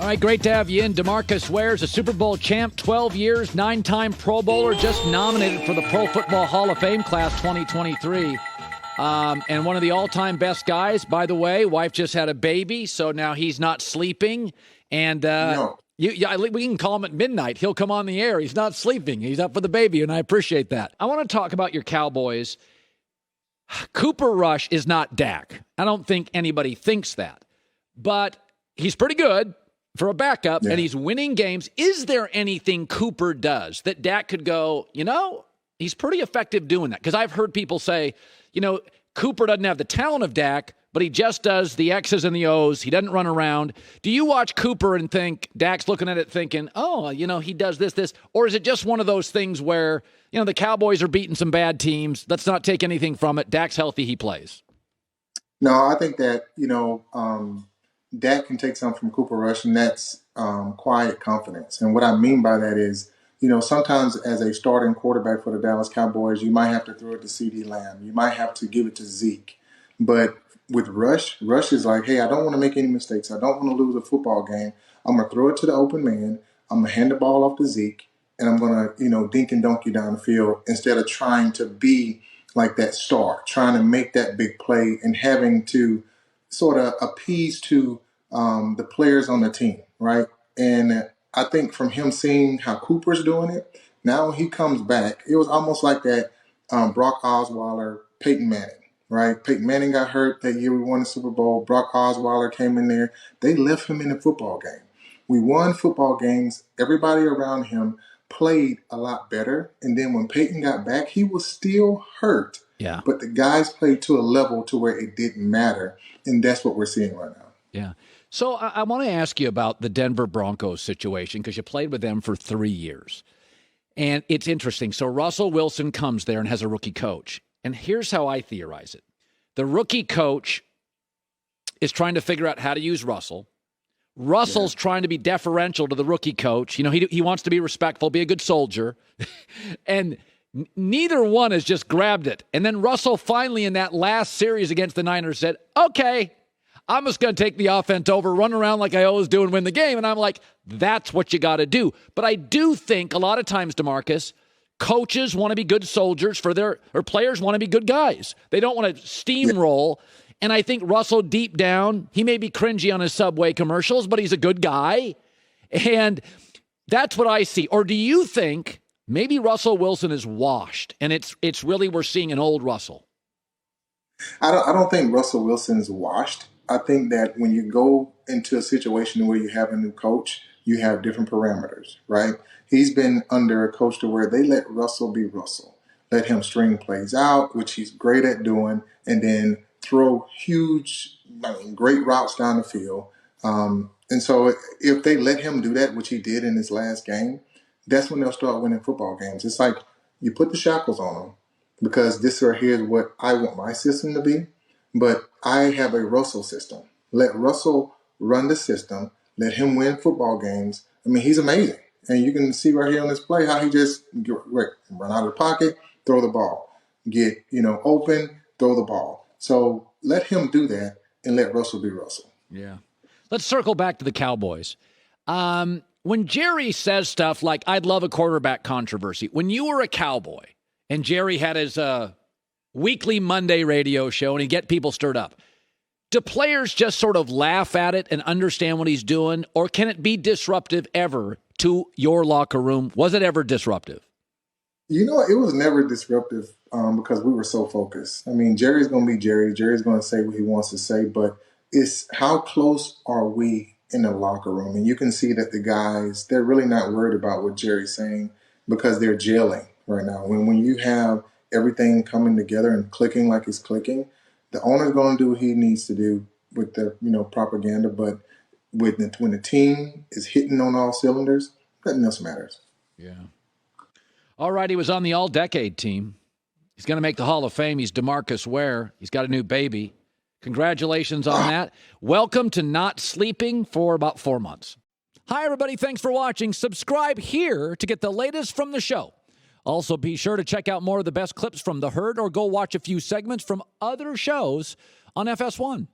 All right, great to have you in. DeMarcus Ware is a Super Bowl champ, 12 years, 9-time Pro Bowler, just nominated for the Pro Football Hall of Fame class 2023. And one of the all-time best guys, by the way. Wife just had a baby, so now he's not sleeping. And No. we can call him at midnight. He'll come on the air. He's not sleeping. He's up for the baby, and I appreciate that. I want to talk about your Cowboys. Cooper Rush is not Dak. I don't think anybody thinks that. But he's pretty good for a backup, and he's winning games. Is there anything Cooper does that Dak could go, he's pretty effective doing that? Because I've heard people say, Cooper doesn't have the talent of Dak, but he just does the X's and the O's. He doesn't run around. Do you watch Cooper and think Dak's looking at it thinking, he does this? Or is it just one of those things where, the Cowboys are beating some bad teams. Let's not take anything from it. Dak's healthy. He plays. No, I think that, Dak can take something from Cooper Rush, and that's quiet confidence. And what I mean by that is, sometimes as a starting quarterback for the Dallas Cowboys, you might have to throw it to CeeDee Lamb. You might have to give it to Zeke. But with Rush is like, hey, I don't want to make any mistakes. I don't want to lose a football game. I'm going to throw it to the open man. I'm going to hand the ball off to Zeke, and I'm going to, dink and dunk you down the field instead of trying to be like that star, trying to make that big play and having to sort of appease to the players on the team, right? And I think from him seeing how Cooper's doing it, now when he comes back, it was almost like that Brock Osweiler, Peyton Manning, right? Peyton Manning got hurt that year we won the Super Bowl. Brock Osweiler came in there. They left him in the football game. We won football games. Everybody around him played a lot better. And then when Peyton got back, he was still hurt. Yeah. But the guys played to a level to where it didn't matter. And that's what we're seeing right now. Yeah. So I want to ask you about the Denver Broncos situation because you played with them for 3 years. And it's interesting. So Russell Wilson comes there and has a rookie coach. And here's how I theorize it. The rookie coach is trying to figure out how to use Russell. Russell's trying to be deferential to the rookie coach. He wants to be respectful, be a good soldier. And neither one has just grabbed it. And then Russell finally in that last series against the Niners said, okay, I'm just going to take the offense over, run around like I always do and win the game. And I'm like, that's what you got to do. But I do think a lot of times, DeMarcus, coaches want to be good soldiers or players want to be good guys. They don't want to steamroll. And I think Russell, deep down, he may be cringy on his Subway commercials, but he's a good guy. And that's what I see. Or do you think maybe Russell Wilson is washed and it's really we're seeing an old Russell? I don't think Russell Wilson is washed. I think that when you go into a situation where you have a new coach, you have different parameters, right? He's been under a coach to where they let Russell be Russell, let him string plays out, which he's great at doing, and then throw great routes down the field. And so if they let him do that, which he did in his last game, that's when they'll start winning football games. It's like you put the shackles on them because this right here is what I want my system to be. But I have a Russell system. Let Russell run the system. Let him win football games. I mean, he's amazing. And you can see right here on this play how he just run out of the pocket, throw the ball. Get, open, throw the ball. So let him do that and let Russell be Russell. Yeah. Let's circle back to the Cowboys. When Jerry says stuff like, I'd love a quarterback controversy, when you were a Cowboy and Jerry had his weekly Monday radio show and he'd get people stirred up, do players just sort of laugh at it and understand what he's doing? Or can it be disruptive ever to your locker room? Was it ever disruptive? It was never disruptive because we were so focused. I mean, Jerry's going to be Jerry. Jerry's going to say what he wants to say, but it's how close are we in the locker room? And you can see that the guys, they're really not worried about what Jerry's saying because they're gelling right now. When you have everything coming together and clicking like it's clicking, the owner's going to do what he needs to do with the propaganda. But when the team is hitting on all cylinders, nothing else matters. Yeah. All right, he was on the all-decade team. He's going to make the Hall of Fame. He's DeMarcus Ware. He's got a new baby. Congratulations on that. Welcome to not sleeping for about 4 months. Hi, everybody. Thanks for watching. Subscribe here to get the latest from the show. Also, be sure to check out more of the best clips from The Herd or go watch a few segments from other shows on FS1.